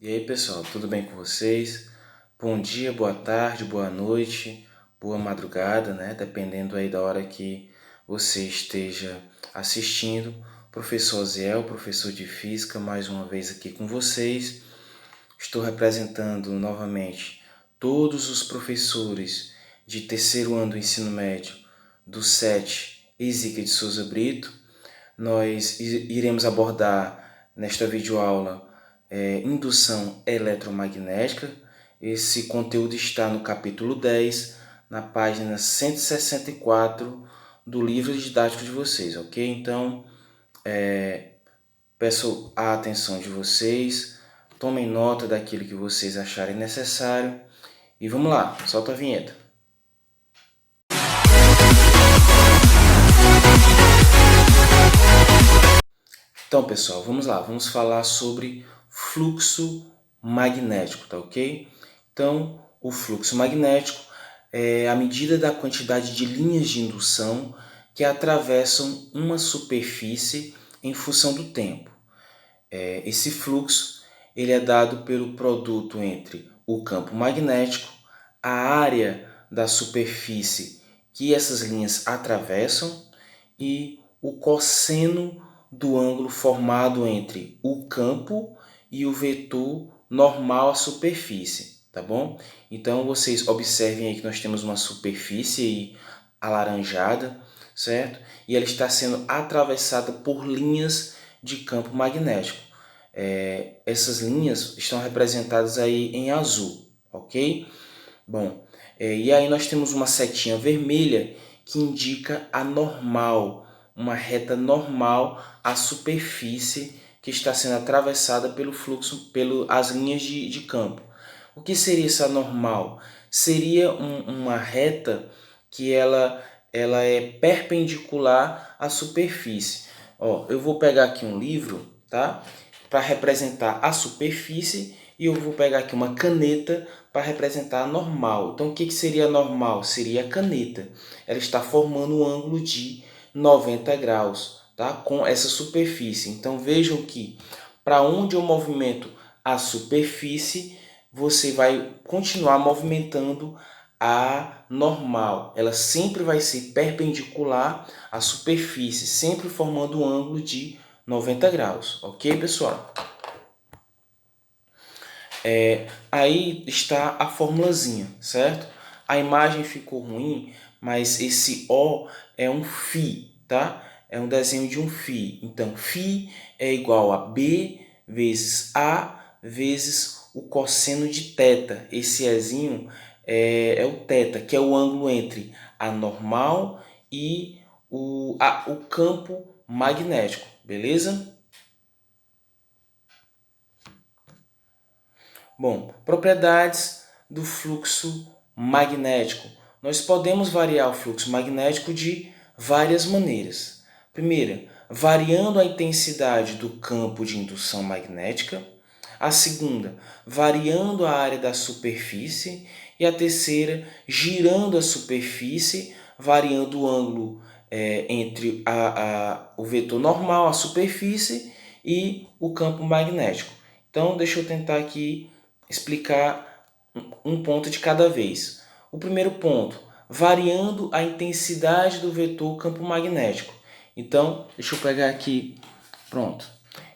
E aí pessoal, tudo bem com vocês? Bom dia, boa tarde, boa noite, boa madrugada, né? Dependendo aí da hora que você esteja assistindo. Professor Ziel, professor de Física, mais uma vez aqui com vocês. Estou representando novamente todos os professores de terceiro ano do ensino médio do SET Isica de Souza Brito. Nós iremos abordar nesta videoaula indução eletromagnética. Esse conteúdo está no capítulo 10, na página 164 do livro didático de vocês, ok? Então, peço a atenção de vocês, tomem nota daquilo que vocês acharem necessário e vamos lá, solta a vinheta. Então, pessoal, vamos lá, vamos falar sobre fluxo magnético, tá ok? Então, o fluxo magnético é a medida da quantidade de linhas de indução que atravessam uma superfície em função do tempo. Esse fluxo ele é dado pelo produto entre o campo magnético, a área da superfície que essas linhas atravessam e o cosseno do ângulo formado entre o campo e o vetor normal à superfície, tá bom? Então vocês observem aí que nós temos uma superfície aí alaranjada, certo? E ela está sendo atravessada por linhas de campo magnético. Essas linhas estão representadas aí em azul, ok? Bom, e aí nós temos uma setinha vermelha que indica a normal, uma reta normal à superfície que está sendo atravessada pelo fluxo, pelas linhas de campo. O que seria essa normal? Seria uma reta que ela é perpendicular à superfície. Ó, eu vou pegar aqui um livro, tá? Para representar a superfície e eu vou pegar aqui uma caneta para representar a normal. Então, o que seria normal? Seria a caneta. Ela está formando um ângulo de 90 graus, tá? Com essa superfície. Então, vejam que para onde eu movimento a superfície, você vai continuar movimentando a normal. Ela sempre vai ser perpendicular à superfície, sempre formando um ângulo de 90 graus. Ok, pessoal? Aí está a formulazinha, certo? A imagem ficou ruim, mas esse O é um φ, tá? É um desenho de um φ. Então, φ é igual a B vezes A vezes o cosseno de θ. Esse Ezinho é o θ, que é o ângulo entre a normal e o campo magnético, beleza? Bom, propriedades do fluxo magnético. Nós podemos variar o fluxo magnético de várias maneiras. Primeira, variando a intensidade do campo de indução magnética. A segunda, variando a área da superfície. E a terceira, girando a superfície, variando o ângulo entre o vetor normal, a superfície, e o campo magnético. Então, deixa eu tentar aqui explicar um ponto de cada vez. O primeiro ponto, variando a intensidade do vetor campo magnético. Então, deixa eu pegar aqui, pronto.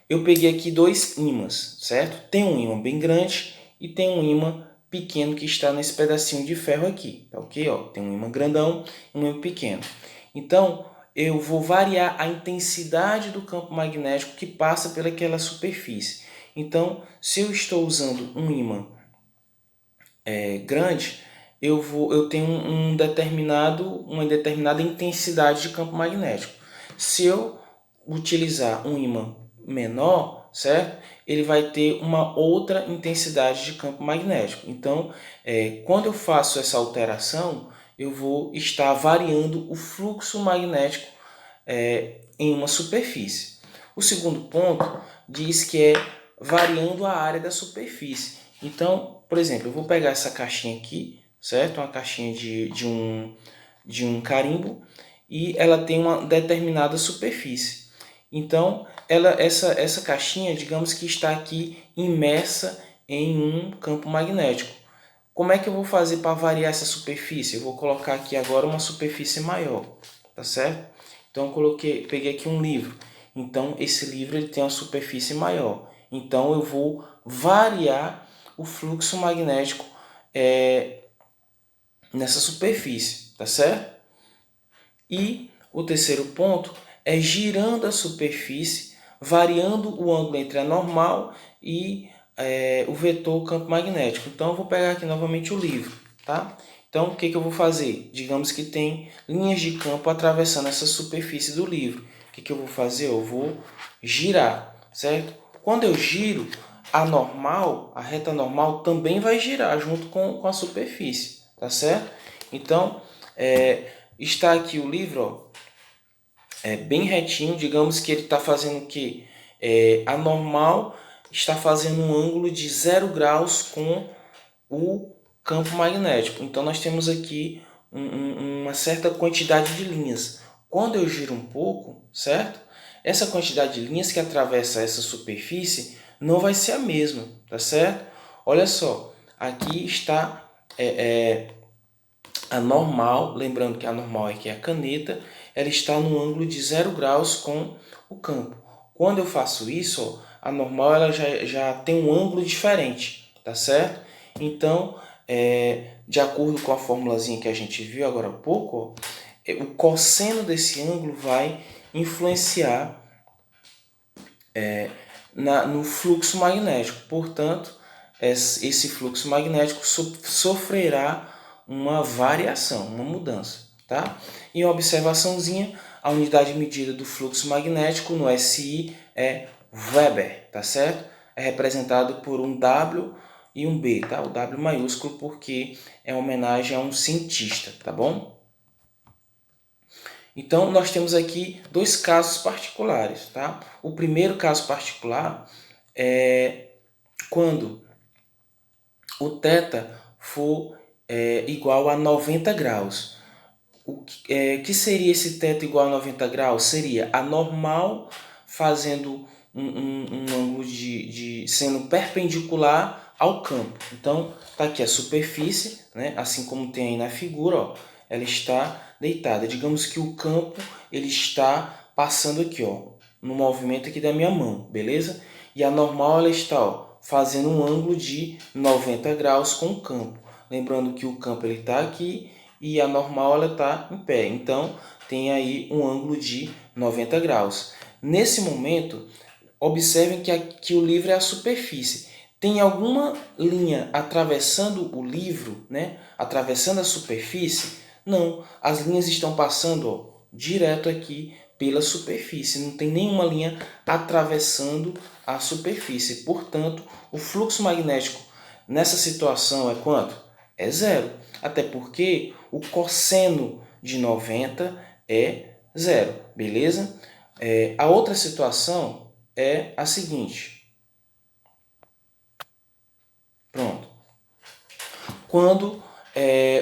Eu peguei aqui dois ímãs, certo? Tem um ímã bem grande e tem um ímã pequeno que está nesse pedacinho de ferro aqui, tá ok? Ó, tem um ímã grandão e um ímã pequeno. Então, eu vou variar a intensidade do campo magnético que passa pelaquela superfície. Então, se eu estou usando um ímã grande, eu tenho uma determinada intensidade de campo magnético. Se eu utilizar um ímã menor, certo? Ele vai ter uma outra intensidade de campo magnético. Então, quando eu faço essa alteração, eu vou estar variando o fluxo magnético em uma superfície. O segundo ponto diz que é variando a área da superfície. Então, por exemplo, eu vou pegar essa caixinha aqui, certo? Uma caixinha de um carimbo e ela tem uma determinada superfície. Então, essa caixinha, digamos que está aqui imersa em um campo magnético. Como é que eu vou fazer para variar essa superfície? Eu vou colocar aqui agora uma superfície maior, tá certo? Então eu peguei aqui um livro. Então esse livro ele tem uma superfície maior. Então eu vou variar o fluxo magnético nessa superfície, tá certo? E o terceiro ponto é girando a superfície, variando o ângulo entre a normal e o vetor campo magnético. Então eu vou pegar aqui novamente o livro, tá? Então o que eu vou fazer? Digamos que tem linhas de campo atravessando essa superfície do livro. O que eu vou fazer? Eu vou girar, certo? Quando eu giro, a reta normal também vai girar junto com a superfície, tá certo? Então, está aqui o livro, ó, bem retinho, digamos que ele está fazendo o quê? A normal está fazendo um ângulo de 0 graus com o campo magnético. Então nós temos aqui uma certa quantidade de linhas. Quando eu giro um pouco, certo? Essa quantidade de linhas que atravessa essa superfície não vai ser a mesma, tá certo? Olha só, aqui está a normal, lembrando que a normal aqui é a caneta, ela está no ângulo de 0 graus com o campo. Quando eu faço isso, ó, a normal ela já tem um ângulo diferente, tá certo? Então, de acordo com a formulazinha que a gente viu agora há pouco, ó, o cosseno desse ângulo vai influenciar no fluxo magnético. Portanto, esse fluxo magnético sofrerá uma variação, uma mudança. Tá? E uma observaçãozinha, a unidade de medida do fluxo magnético no SI é Weber, tá certo? É representado por um W e um B, tá? O W maiúsculo porque é uma homenagem a um cientista, tá bom? Então, nós temos aqui dois casos particulares, tá? O primeiro caso particular é quando o θ for igual a 90 graus. O que seria esse θ igual a 90 graus? Seria a normal fazendo um ângulo sendo perpendicular ao campo. Então, está aqui a superfície, né? Assim como tem aí na figura, ó, ela está deitada. Digamos que o campo ele está passando aqui, ó, no movimento aqui da minha mão, beleza? E a normal ela está, ó, fazendo um ângulo de 90 graus com o campo. Lembrando que o campo ele está aqui e a normal ela está em pé. Então, tem aí um ângulo de 90 graus. Nesse momento, observem que o livro é a superfície. Tem alguma linha atravessando o livro, né? Atravessando a superfície? Não, as linhas estão passando, ó, direto aqui pela superfície. Não tem nenhuma linha atravessando a superfície. Portanto, o fluxo magnético nessa situação é quanto? É zero. Até porque o cosseno de 90 é zero, beleza? A outra situação é a seguinte. Pronto. Quando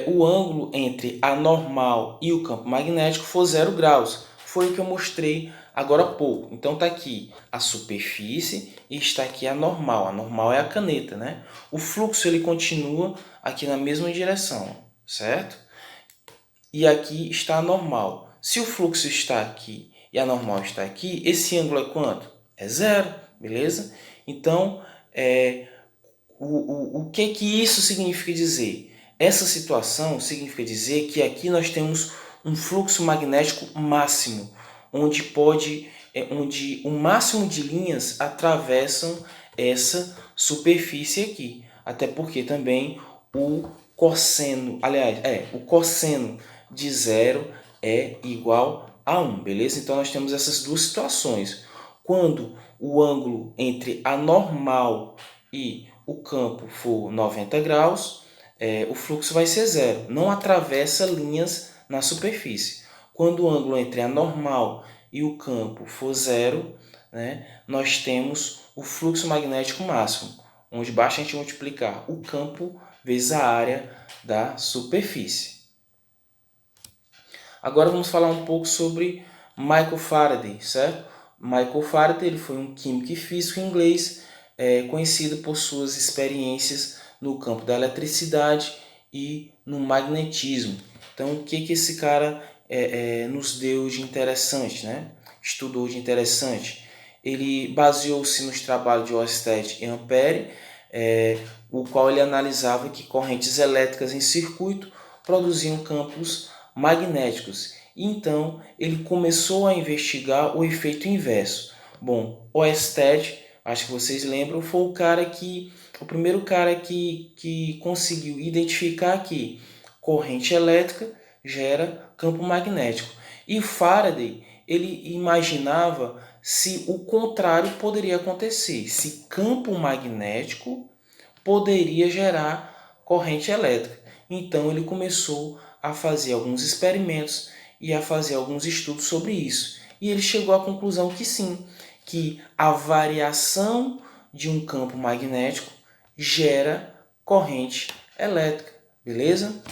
o ângulo entre a normal e o campo magnético for 0 graus. Foi o que eu mostrei agora há pouco. Então está aqui a superfície e está aqui a normal. A normal é a caneta, né? O fluxo ele continua aqui na mesma direção, certo? E aqui está a normal. Se o fluxo está aqui e a normal está aqui, esse ângulo é quanto? É zero, beleza? Então, o que isso significa dizer? Essa situação significa dizer que aqui nós temos um fluxo magnético máximo, onde o máximo de linhas atravessam essa superfície aqui. Até porque também o cosseno, o cosseno de zero é igual a 1, beleza? Então nós temos essas duas situações. Quando o ângulo entre a normal e o campo for 90 graus, o fluxo vai ser zero, não atravessa linhas na superfície. Quando o ângulo entre a normal e o campo for zero, né, nós temos o fluxo magnético máximo, onde basta a gente multiplicar o campo vezes a área da superfície. Agora vamos falar um pouco sobre Michael Faraday, certo? Michael Faraday ele foi um químico e físico inglês conhecido por suas experiências no campo da eletricidade e no magnetismo. Então, o que esse cara nos deu de interessante, né? Estudou de interessante? Ele baseou-se nos trabalhos de Oersted e Ampère, o qual ele analisava que correntes elétricas em circuito produziam campos magnéticos. Então, ele começou a investigar o efeito inverso. Bom, Oersted, acho que vocês lembram, foi o primeiro cara que conseguiu identificar que corrente elétrica gera campo magnético. E Faraday, ele imaginava se o contrário poderia acontecer, se campo magnético poderia gerar corrente elétrica. Então ele começou a fazer alguns experimentos e a fazer alguns estudos sobre isso. E ele chegou à conclusão que sim, que a variação de um campo magnético gera corrente elétrica, beleza?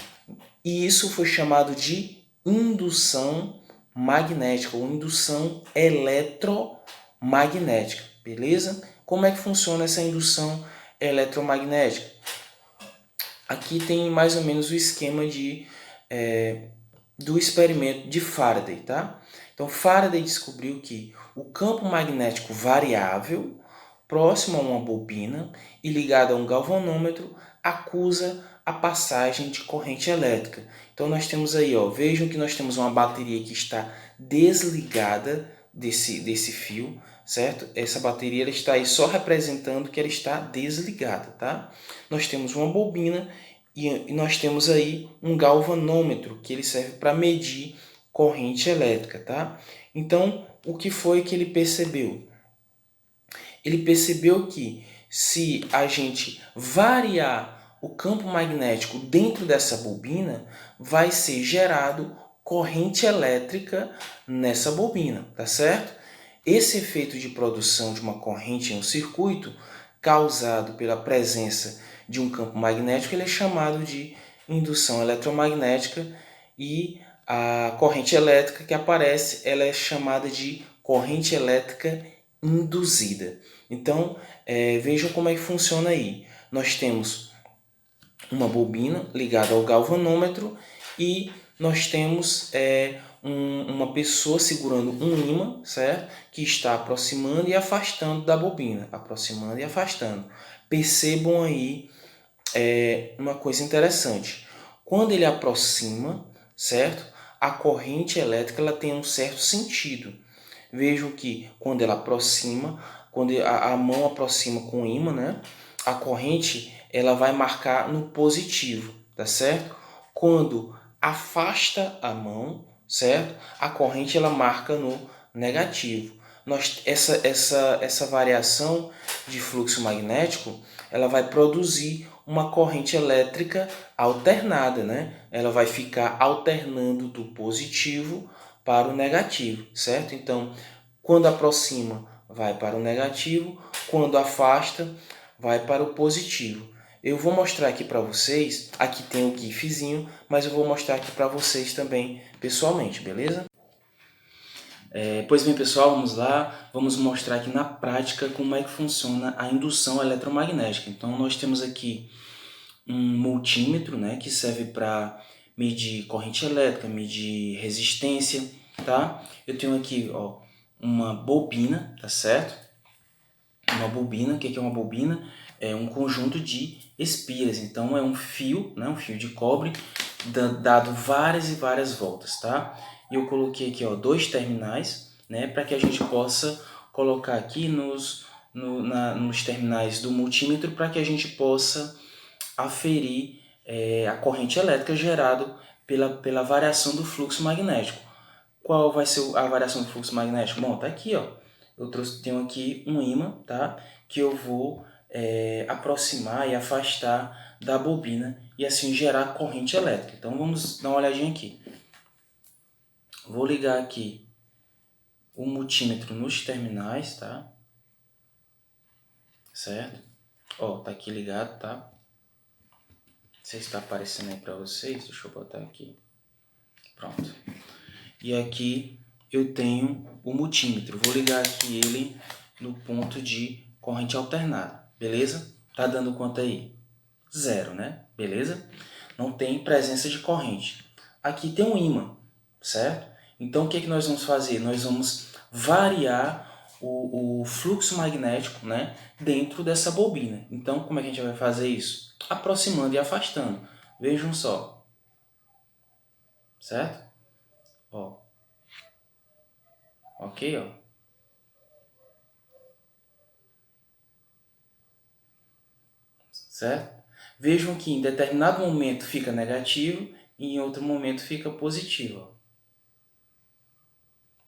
E isso foi chamado de indução magnética ou indução eletromagnética, beleza? Como é que funciona essa indução eletromagnética? Aqui tem mais ou menos o esquema do experimento de Faraday, tá? Então Faraday descobriu que o campo magnético variável próximo a uma bobina e ligado a um galvanômetro acusa a passagem de corrente elétrica. Então nós temos aí, vejam que nós temos uma bateria que está desligada desse fio, certo? Essa bateria ela está aí só representando que ela está desligada, tá? Nós temos uma bobina e nós temos aí um galvanômetro que ele serve para medir corrente elétrica, tá? Então, o que foi que ele percebeu? Ele percebeu que se a gente variar o campo magnético dentro dessa bobina, vai ser gerado corrente elétrica nessa bobina, tá certo? Esse efeito de produção de uma corrente em um circuito, causado pela presença de um campo magnético, ele é chamado de indução eletromagnética, e a corrente elétrica que aparece, ela é chamada de corrente elétrica induzida. Então, vejam como é que funciona aí. Nós temos uma bobina ligada ao galvanômetro e nós temos uma pessoa segurando um ímã, certo? Que está aproximando e afastando da bobina, aproximando e afastando. Percebam aí uma coisa interessante. Quando ele aproxima, certo? A corrente elétrica ela tem um certo sentido. Vejam que quando ela aproxima, quando a mão aproxima com o ímã, né? A corrente ela vai marcar no positivo, tá certo? Quando afasta a mão, certo? A corrente ela marca no negativo. Essa variação de fluxo magnético ela vai produzir uma corrente elétrica alternada, né? Ela vai ficar alternando do positivo para o negativo, certo? Então, quando aproxima, vai para o negativo, quando afasta, vai para o positivo. Eu vou mostrar aqui para vocês, aqui tem o gifzinho, mas eu vou mostrar aqui para vocês também pessoalmente, beleza? Pois bem, pessoal, vamos lá, vamos mostrar aqui na prática como é que funciona a indução eletromagnética. Então, nós temos aqui um multímetro, né, que serve para medir corrente elétrica, medir resistência, tá? Eu tenho aqui, uma bobina, tá certo? Uma bobina, o que é uma bobina? É um conjunto de espiras, então é um fio, né, um fio de cobre, dado várias e várias voltas, tá? E eu coloquei aqui, dois terminais, né, para que a gente possa colocar aqui nos terminais do multímetro, para que a gente possa aferir a corrente elétrica gerada pela variação do fluxo magnético. Qual vai ser a variação do fluxo magnético? Bom, tá aqui, tenho aqui um ímã, tá? Que eu vou aproximar e afastar da bobina e assim gerar corrente elétrica. Então vamos dar uma olhadinha aqui. Vou ligar aqui o multímetro nos terminais, tá? Certo? Tá aqui ligado, tá? Não sei se está aparecendo aí para vocês, deixa eu botar aqui. Pronto. E aqui eu tenho o multímetro. Vou ligar aqui ele no ponto de corrente alternada, beleza? Tá dando quanto aí? 0, né? Beleza? Não tem presença de corrente. Aqui tem um ímã, certo? Então, o que nós vamos fazer? Nós vamos variar o fluxo magnético, né, dentro dessa bobina. Então, como é que a gente vai fazer isso? Aproximando e afastando. Vejam só. Certo? Ó. Ok, ó. Certo? Vejam que em determinado momento fica negativo e em outro momento fica positivo. Ó.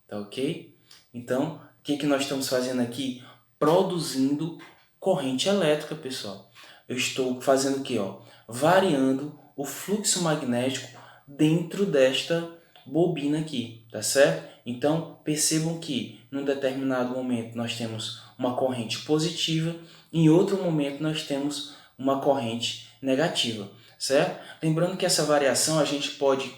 Tá ok? Então, o que nós estamos fazendo aqui? Produzindo corrente elétrica, pessoal. Eu estou fazendo o quê? Ó? Variando o fluxo magnético dentro desta bobina aqui, tá certo? Então, percebam que num determinado momento nós temos uma corrente positiva, em outro momento nós temos uma corrente negativa, certo? Lembrando que essa variação a gente pode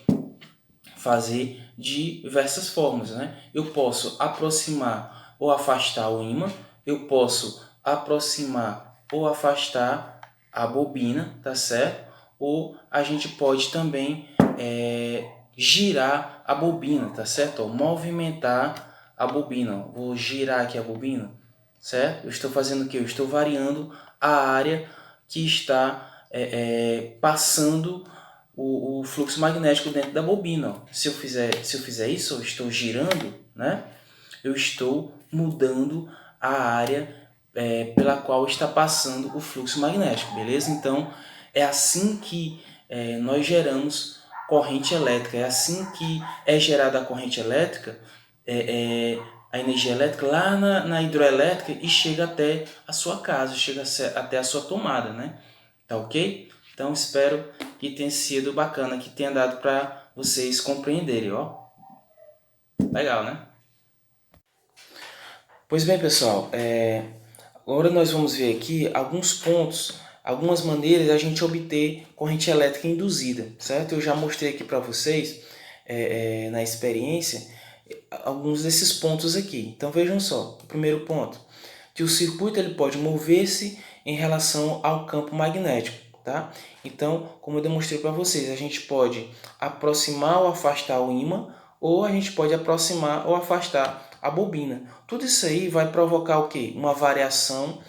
fazer de diversas formas, né? Eu posso aproximar ou afastar o ímã, eu posso aproximar ou afastar a bobina, tá certo? Ou a gente pode também girar a bobina, tá certo? Ó, movimentar a bobina. Vou girar aqui a bobina, certo? Eu estou fazendo o quê? Eu estou variando a área que está passando o fluxo magnético dentro da bobina. Ó. Se eu fizer isso, eu estou girando, né? Eu estou mudando a área pela qual está passando o fluxo magnético, beleza? Então, é assim que nós geramos corrente elétrica, é assim que é gerada a corrente elétrica, a energia elétrica lá na hidroelétrica e chega até a sua casa, chega até a sua tomada, né? Tá ok? Então, espero que tenha sido bacana, que tenha dado para vocês compreenderem, ó. Legal, né? Pois bem, pessoal, agora nós vamos ver aqui alguns pontos, algumas maneiras da gente obter corrente elétrica induzida, certo? Eu já mostrei aqui para vocês, na experiência, alguns desses pontos aqui. Então, vejam só, o primeiro ponto, que o circuito ele pode mover-se em relação ao campo magnético. Tá? Então, como eu demonstrei para vocês, a gente pode aproximar ou afastar o ímã, ou a gente pode aproximar ou afastar a bobina. Tudo isso aí vai provocar o quê? Uma variação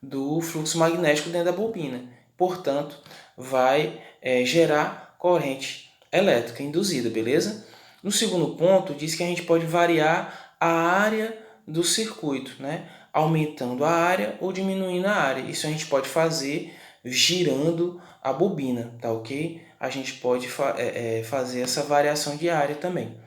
do fluxo magnético dentro da bobina. Portanto, vai gerar corrente elétrica induzida, beleza? No segundo ponto, diz que a gente pode variar a área do circuito, né? Aumentando a área ou diminuindo a área. Isso a gente pode fazer girando a bobina, tá ok? A gente pode fazer essa variação de área também.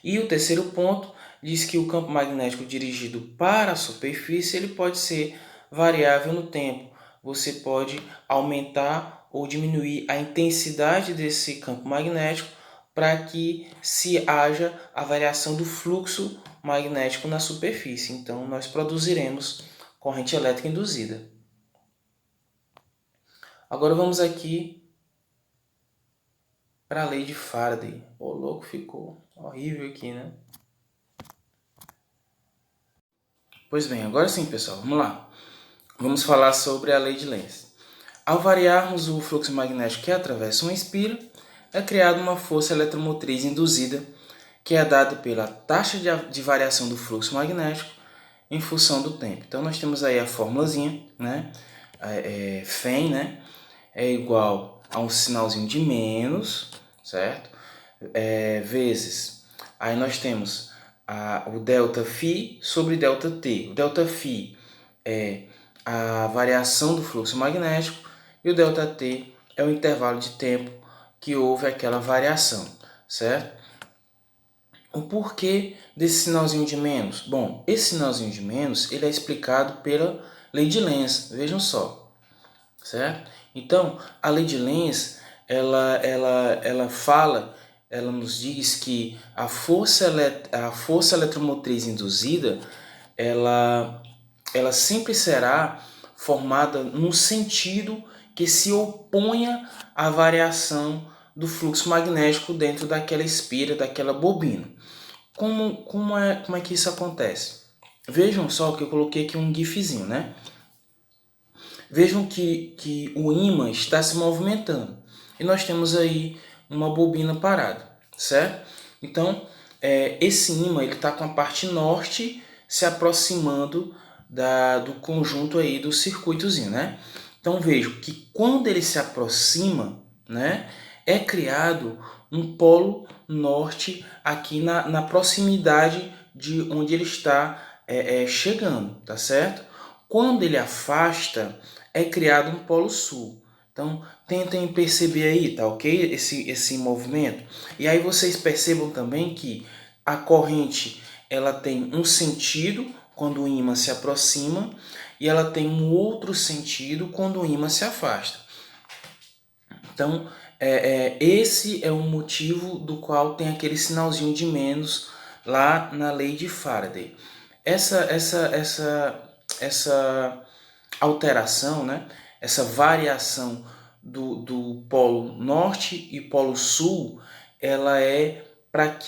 E o terceiro ponto diz que o campo magnético dirigido para a superfície ele pode ser variável no tempo. Você pode aumentar ou diminuir a intensidade desse campo magnético para que se haja a variação do fluxo magnético na superfície. Então, nós produziremos corrente elétrica induzida. Agora vamos aqui para a lei de Faraday. O louco, ficou horrível aqui, né? Pois bem, agora sim, pessoal, vamos lá. Vamos falar sobre a lei de Lenz. Ao variarmos o fluxo magnético que atravessa uma espira, é criada uma força eletromotriz induzida, que é dada pela taxa de variação do fluxo magnético em função do tempo. Então, nós temos aí a formulazinha, né? Φ, né? É igual a um sinalzinho de menos, certo? Vezes. Aí nós temos o ΔΦ sobre ΔT. O ΔΦ é a variação do fluxo magnético e o ΔT é o intervalo de tempo que houve aquela variação, certo? O porquê desse sinalzinho de menos? Bom, esse sinalzinho de menos ele é explicado pela lei de Lenz, vejam só, certo? Então, a lei de Lenz, ela fala, ela nos diz que a força eletromotriz induzida, ela sempre será formada num sentido que se oponha à variação do fluxo magnético dentro daquela espira, daquela bobina. Como é que isso acontece? Vejam só que eu coloquei aqui um gifzinho, né? Vejam que o ímã está se movimentando. E nós temos aí uma bobina parada, certo? Então, esse ímã está com a parte norte se aproximando do conjunto aí do circuitozinho, né? Então, vejo que quando ele se aproxima, né, é criado um polo norte aqui na proximidade de onde ele está chegando, tá certo? Quando ele afasta, é criado um polo sul. Então, tentem perceber aí, tá ok? Esse movimento. E aí vocês percebam também que a corrente ela tem um sentido quando o ímã se aproxima e ela tem um outro sentido quando o ímã se afasta. Então, esse é o motivo do qual tem aquele sinalzinho de menos lá na lei de Faraday. Essa alteração, né? Essa variação do polo norte e polo sul, ela é para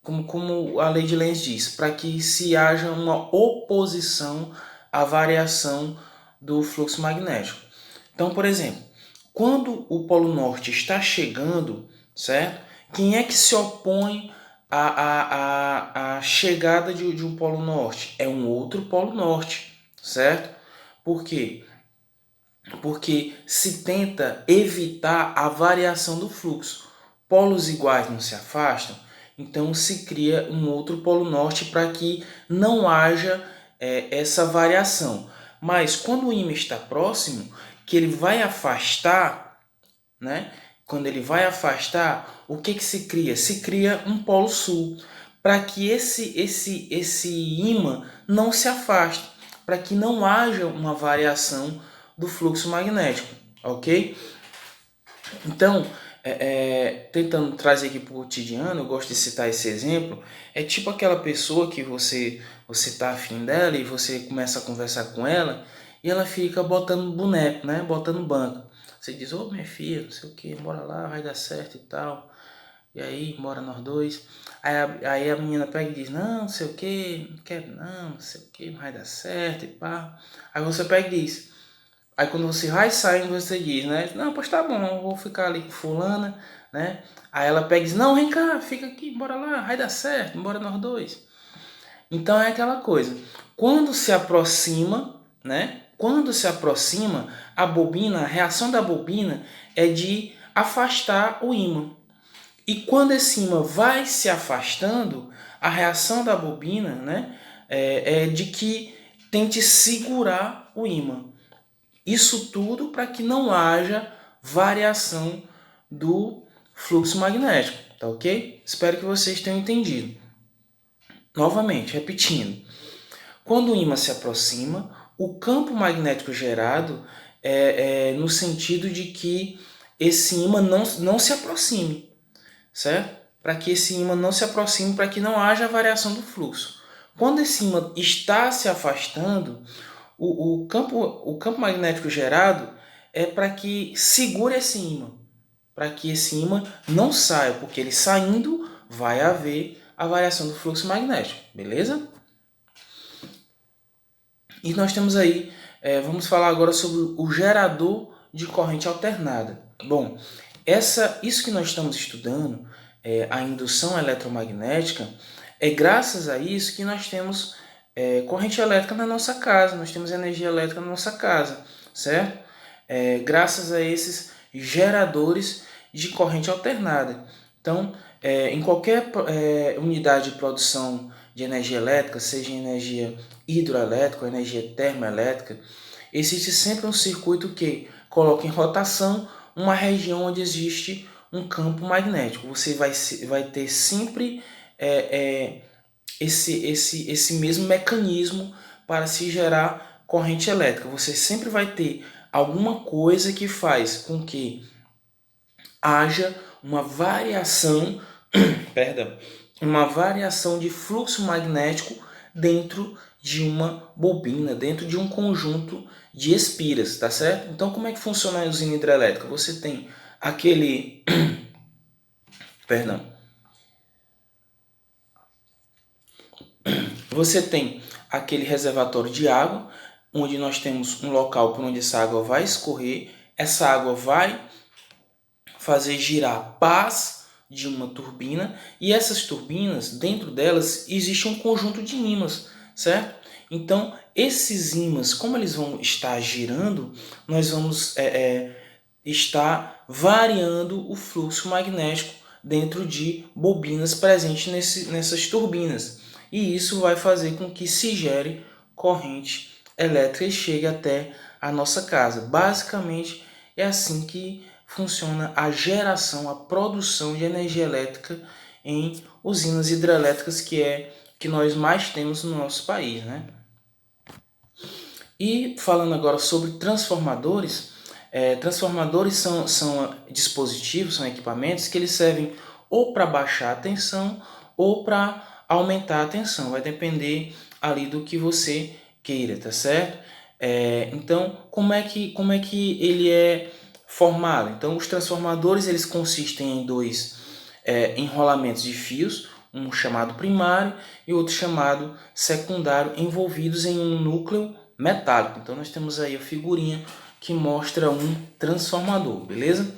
como a lei de Lenz diz, para que se haja uma oposição à variação do fluxo magnético. Então, por exemplo, quando o polo norte está chegando, certo? Quem é que se opõe à chegada de um polo norte? É um outro polo norte, certo? Por quê? Porque se tenta evitar a variação do fluxo. Polos iguais não se afastam, então se cria um outro polo norte para que não haja essa variação. Mas quando o ímã está próximo, que ele vai afastar, né? Quando ele vai afastar, o que se cria? Se cria um polo sul, para que esse ímã não se afaste, para que não haja uma variação do fluxo magnético, ok? Então, tentando trazer aqui para o cotidiano, eu gosto de citar esse exemplo, é tipo aquela pessoa que você tá afim dela e você começa a conversar com ela e ela fica botando boneco, né? Botando banco. Você diz, ô minha filha, não sei o que, bora lá, vai dar certo e tal. E aí, bora nós dois. Aí a menina pega e diz, não sei o que, não quero não sei o que, não vai dar certo e pá. Aí você pega e diz, aí quando você vai saindo, você diz, né? Não, pois tá bom, eu vou ficar ali com fulana, né? Aí ela pega e diz, não, vem cá, fica aqui, bora lá, vai dar certo, bora nós dois. Então é aquela coisa, quando se aproxima, né? Quando se aproxima, a bobina, a reação da bobina é de afastar o ímã. E quando esse ímã vai se afastando, a reação da bobina, né, é de que tente segurar o ímã. Isso tudo para que não haja variação do fluxo magnético, tá ok? Espero que vocês tenham entendido. Novamente, repetindo. Quando o ímã se aproxima, o campo magnético gerado é no sentido de que esse ímã não se aproxime, certo? Para que esse ímã não se aproxime, para que não haja variação do fluxo. Quando esse ímã está se afastando, o campo magnético gerado é para que segure esse ímã, para que esse ímã não saia, porque ele saindo vai haver a variação do fluxo magnético, beleza? E nós temos aí, vamos falar agora sobre o gerador de corrente alternada. Bom, isso que nós estamos estudando, a indução eletromagnética, é graças a isso que nós temos corrente elétrica na nossa casa, nós temos energia elétrica na nossa casa, certo? Graças a esses geradores de corrente alternada. Então, em qualquer unidade de produção de energia elétrica, seja energia hidroelétrica ou energia termoelétrica, existe sempre um circuito que coloca em rotação uma região onde existe um campo magnético. Você vai ter sempre esse mesmo mecanismo para se gerar corrente elétrica. Você sempre vai ter alguma coisa que faz com que haja uma variação, perdão, uma variação de fluxo magnético dentro de uma bobina, dentro de um conjunto de espiras, tá certo? Então, como é que funciona a usina hidrelétrica? Você tem aquele, perdão, Você tem aquele reservatório de água, onde nós temos um local por onde essa água vai escorrer, essa água vai fazer girar pás de uma turbina, e essas turbinas, dentro delas, existe um conjunto de ímãs, certo? Então, esses ímãs, como eles vão estar girando, nós vamos estar variando o fluxo magnético dentro de bobinas presentes nessas turbinas. E isso vai fazer com que se gere corrente elétrica e chegue até a nossa casa. Basicamente, é assim que funciona a geração, a produção de energia elétrica em usinas hidrelétricas, que nós mais temos no nosso país, né? E falando agora sobre transformadores, transformadores são dispositivos, são equipamentos que eles servem ou para baixar a tensão ou para aumentar a tensão, vai depender ali do que você queira, tá certo? Então, como é que ele é formado? Então, os transformadores eles consistem em dois enrolamentos de fios, um chamado primário e outro chamado secundário, envolvidos em um núcleo metálico. Então, nós temos aí a figurinha que mostra um transformador, beleza?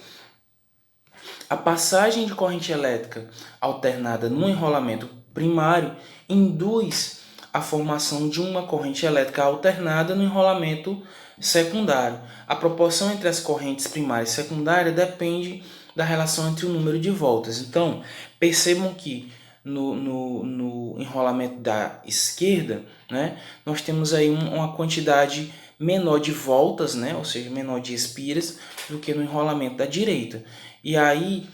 A passagem de corrente elétrica alternada no enrolamento primário induz a formação de uma corrente elétrica alternada no enrolamento secundário. A proporção entre as correntes primária e secundária depende da relação entre o número de voltas. Então, percebam que no enrolamento da esquerda, né, nós temos aí uma quantidade menor de voltas, né, ou seja, menor de espiras, do que no enrolamento da direita. E aí,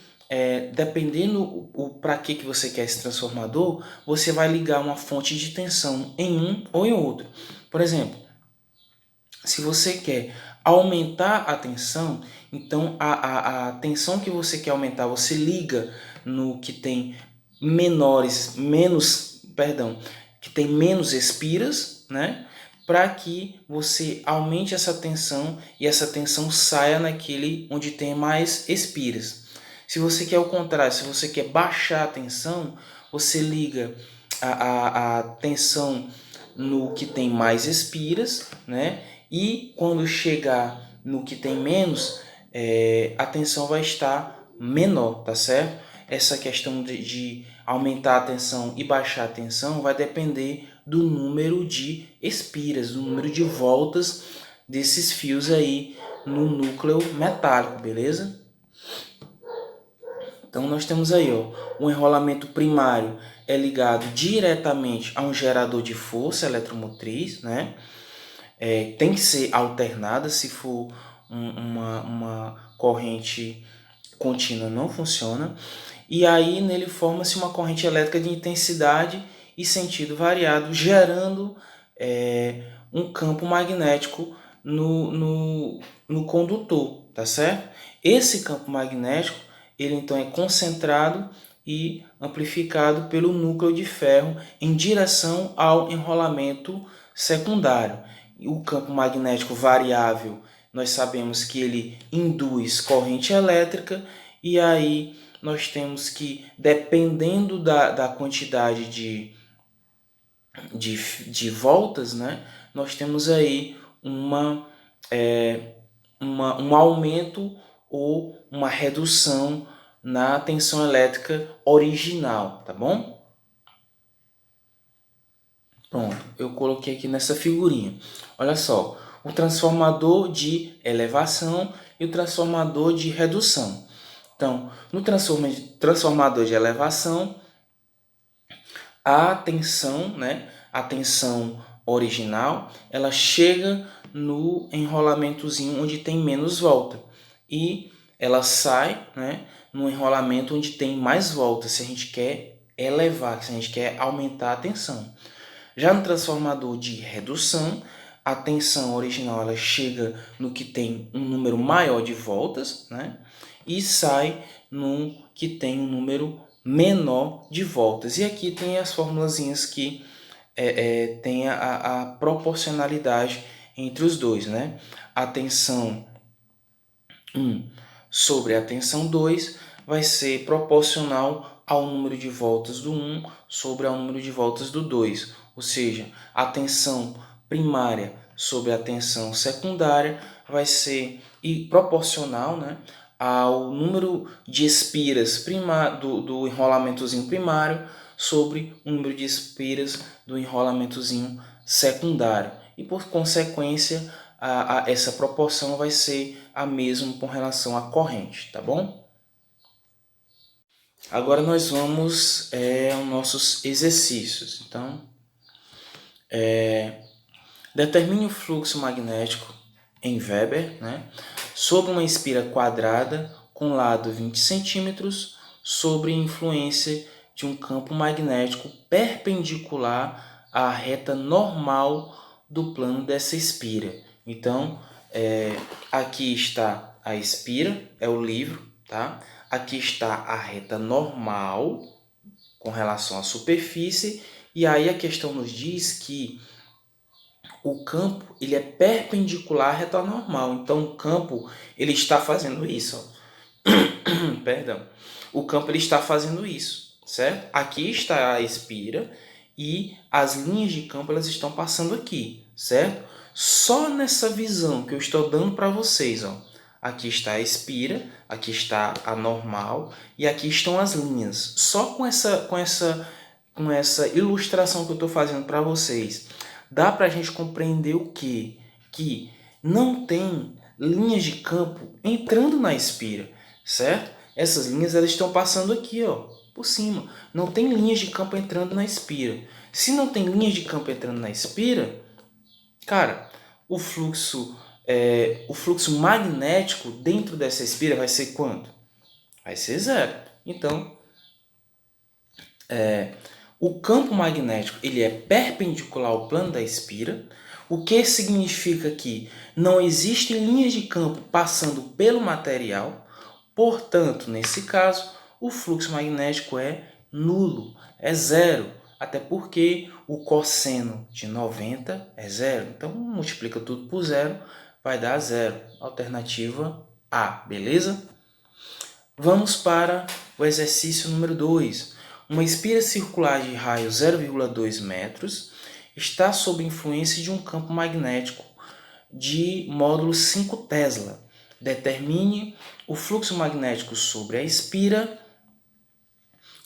dependendo para que você quer esse transformador, você vai ligar uma fonte de tensão em um ou em outro. Por exemplo, se você quer aumentar a tensão, então a tensão que você quer aumentar, você liga no que tem que tem menos espiras, né? Para que você aumente essa tensão e essa tensão saia naquele onde tem mais espiras. Se você quer o contrário, se você quer baixar a tensão, você liga a tensão no que tem mais espiras, né? E quando chegar no que tem menos, a tensão vai estar menor, tá certo? Essa questão de aumentar a tensão e baixar a tensão vai depender do número de espiras, do número de voltas desses fios aí no núcleo metálico, beleza? Então nós temos aí, ó, o enrolamento primário é ligado diretamente a um gerador de força eletromotriz, né? Tem que ser alternada, se for uma corrente contínua não funciona. E aí nele forma-se uma corrente elétrica de intensidade e sentido variado, gerando um campo magnético no condutor, tá certo? Esse campo magnético, ele então é concentrado e amplificado pelo núcleo de ferro em direção ao enrolamento secundário. O campo magnético variável, nós sabemos que ele induz corrente elétrica, e aí nós temos que, dependendo da quantidade de voltas, né, nós temos aí um aumento ou uma redução na tensão elétrica original, tá bom? Pronto, eu coloquei aqui nessa figurinha. Olha só, o transformador de elevação e o transformador de redução. Então, no transformador de elevação, a tensão, né, a tensão original, ela chega no enrolamentozinho onde tem menos volta e ela sai, né, no enrolamento onde tem mais volta, se a gente quer elevar, se a gente quer aumentar a tensão. Já no transformador de redução, a tensão original ela chega no que tem um número maior de voltas, né, e sai no que tem um número menor de voltas. E aqui tem as formulazinhas que tem a proporcionalidade entre os dois, né? A tensão 1 sobre a tensão 2 vai ser proporcional ao número de voltas do 1 sobre ao número de voltas do 2. ou seja, a tensão primária sobre a tensão secundária vai ser proporcional, né, ao número de espiras do enrolamentozinho primário sobre o número de espiras do enrolamentozinho secundário. E por consequência, essa proporção vai ser a mesma com relação à corrente, tá bom? Agora nós vamos aos nossos exercícios. Então, determine o fluxo magnético em Weber, né, sobre uma espira quadrada com lado 20 centímetros sobre influência de um campo magnético perpendicular à reta normal do plano dessa espira. Então, aqui está a espira, é o livro, tá? Aqui está a reta normal com relação à superfície, e aí a questão nos diz que o campo ele é perpendicular à reta normal. Então o campo ele está fazendo isso. Perdão. O campo ele está fazendo isso, certo? Aqui está a espira e as linhas de campo elas estão passando aqui, certo? Só nessa visão que eu estou dando para vocês, ó. Aqui está a espira, aqui está a normal e aqui estão as linhas. Só com essa ilustração que eu estou fazendo para vocês, dá para a gente compreender o quê? Que não tem linhas de campo entrando na espira, certo? Essas linhas elas estão passando aqui, ó, por cima. Não tem linhas de campo entrando na espira. Se não tem linhas de campo entrando na espira, cara, o fluxo magnético dentro dessa espira vai ser quanto? Vai ser zero. Então, o campo magnético ele é perpendicular ao plano da espira, o que significa que não existem linhas de campo passando pelo material, portanto, nesse caso, o fluxo magnético é nulo, é zero, até porque o cosseno de 90 é zero. Então, multiplica tudo por zero, vai dar zero. Alternativa A, beleza? Vamos para o exercício número 2. Uma espira circular de raio 0,2 metros está sob influência de um campo magnético de módulo 5 Tesla. Determine o fluxo magnético sobre a espira,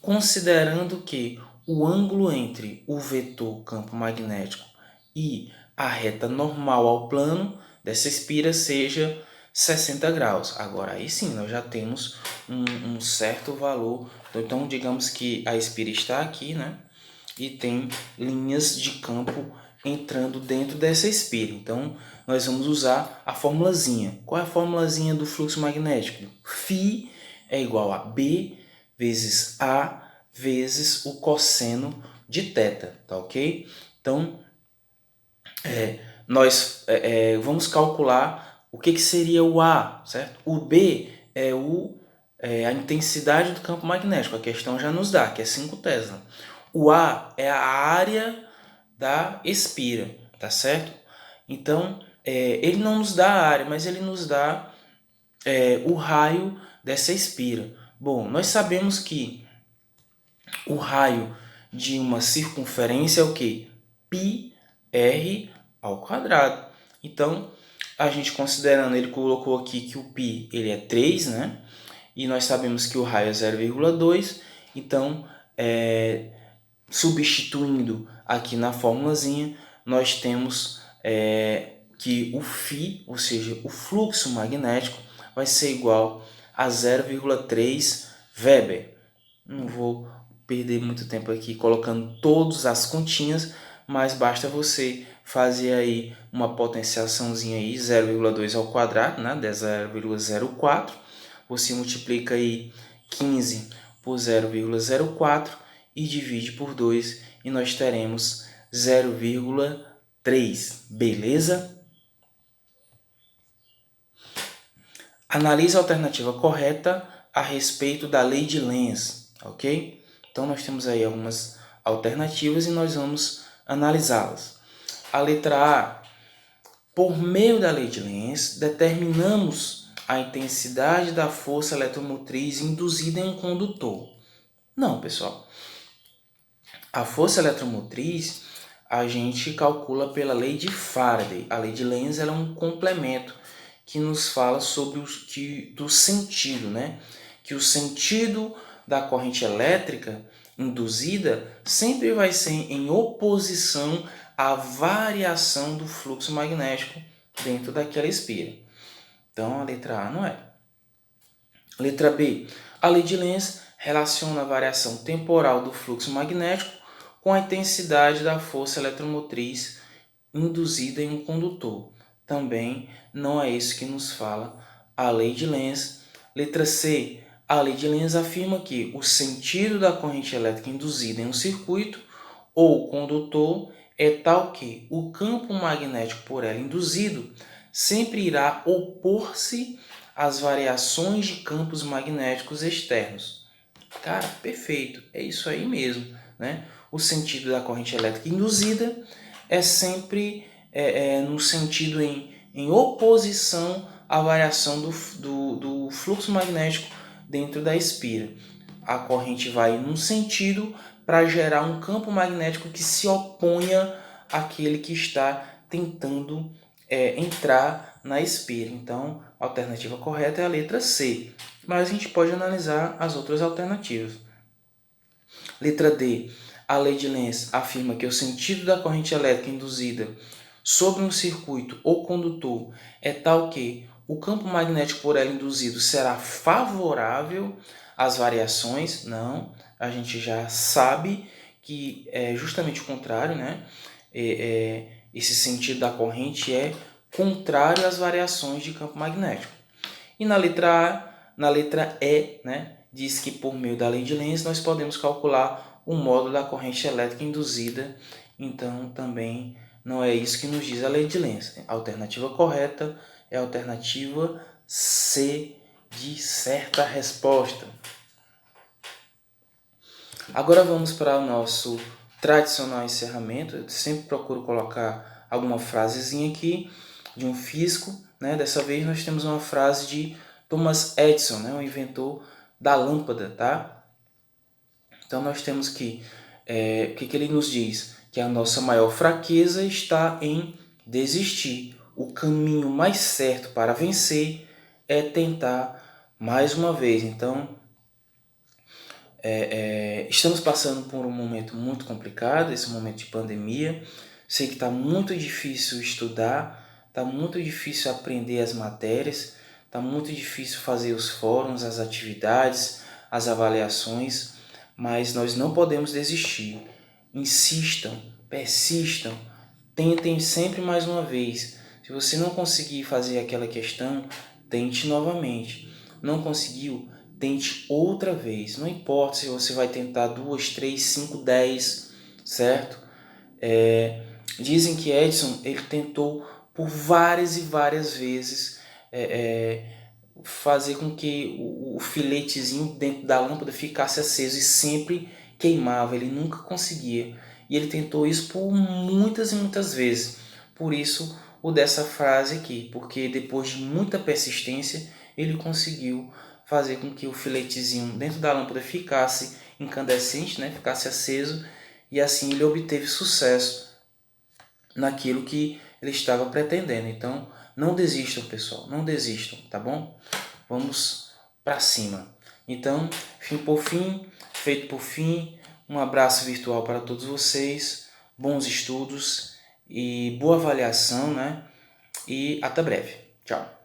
considerando que o ângulo entre o vetor campo magnético e a reta normal ao plano dessa espira seja 60 graus. Agora aí sim, nós já temos um certo valor. Então, digamos que a espira está aqui, né? E tem linhas de campo entrando dentro dessa espira. Então, nós vamos usar a formulazinha. Qual é a formulazinha do fluxo magnético? Φ é igual a B vezes A vezes o cosseno de θ, tá ok? Então, nós vamos calcular o que seria o A, certo? O B é a intensidade do campo magnético, a questão já nos dá, que é 5 Tesla. O A é a área da espira, tá certo? Então, ele não nos dá a área, mas ele nos dá o raio dessa espira. Bom, nós sabemos que o raio de uma circunferência é o quê? πr ao quadrado. Então, a gente considerando, ele colocou aqui que o π ele é 3, né? E nós sabemos que o raio é 0,2. Então, substituindo aqui na formulazinha, nós temos que o φ, ou seja, o fluxo magnético, vai ser igual a 0,3 Weber. Não vou perder muito tempo aqui colocando todas as continhas, mas basta você fazer aí uma potenciaçãozinha aí, 0,2 ao quadrado, né, 0,04. Você multiplica aí 15 por 0,04 e divide por 2 e nós teremos 0,3, beleza? Analise a alternativa correta a respeito da lei de Lenz, ok? Então, nós temos aí algumas alternativas e nós vamos analisá-las. A letra A, por meio da lei de Lenz, determinamos a intensidade da força eletromotriz induzida em um condutor. Não, pessoal. A força eletromotriz, a gente calcula pela lei de Faraday. A lei de Lenz ela é um complemento que nos fala sobre do sentido, né? Que o sentido da corrente elétrica induzida sempre vai ser em oposição à variação do fluxo magnético dentro daquela espira. Então, a letra A não é. Letra B. A lei de Lenz relaciona a variação temporal do fluxo magnético com a intensidade da força eletromotriz induzida em um condutor. Também não é isso que nos fala a lei de Lenz. Letra C. A lei de Lenz afirma que o sentido da corrente elétrica induzida em um circuito ou condutor é tal que o campo magnético por ela induzido sempre irá opor-se às variações de campos magnéticos externos. Cara, perfeito, é isso aí mesmo, né? O sentido da corrente elétrica induzida é sempre no sentido em oposição à variação do fluxo magnético dentro da espira. A corrente vai num sentido para gerar um campo magnético que se oponha àquele que está tentando entrar na espira. Então, a alternativa correta é a letra C. Mas a gente pode analisar as outras alternativas. Letra D. A lei de Lenz afirma que o sentido da corrente elétrica induzida sobre um circuito ou condutor é tal que o campo magnético por ela induzido será favorável às variações. Não, a gente já sabe que é justamente o contrário, né? Esse sentido da corrente é contrário às variações de campo magnético. E na letra E, né, diz que por meio da lei de Lenz nós podemos calcular o módulo da corrente elétrica induzida. Então também não é isso que nos diz a lei de Lenz. A alternativa correta é a alternativa C de certa resposta. Agora vamos para o nosso tradicional encerramento. Eu sempre procuro colocar alguma frasezinha aqui de um físico, né? Dessa vez nós temos uma frase de Thomas Edison, né? O inventor da lâmpada, tá? Então nós temos que, o que ele nos diz? Que a nossa maior fraqueza está em desistir. O caminho mais certo para vencer é tentar mais uma vez. Então, estamos passando por um momento muito complicado, esse momento de pandemia. Sei que está muito difícil estudar, está muito difícil aprender as matérias, está muito difícil fazer os fóruns, as atividades, as avaliações, mas nós não podemos desistir. Insistam, persistam, tentem sempre mais uma vez. Se você não conseguir fazer aquela questão, tente novamente. Não conseguiu? Tente outra vez. Não importa se você vai tentar 2, 3, 5, 10, certo? Dizem que Edison ele tentou por várias e várias vezes fazer com que o filetezinho dentro da lâmpada ficasse aceso e sempre queimava. Ele nunca conseguia. E ele tentou isso por muitas e muitas vezes. Por isso, o dessa frase aqui. Porque depois de muita persistência, ele conseguiu fazer com que o filetezinho dentro da lâmpada ficasse incandescente, né? Ficasse aceso, e assim ele obteve sucesso naquilo que ele estava pretendendo. Então, não desistam, pessoal, não desistam, tá bom? Vamos para cima. Então, fim por fim, feito por fim, um abraço virtual para todos vocês, bons estudos e boa avaliação, né? E até breve. Tchau.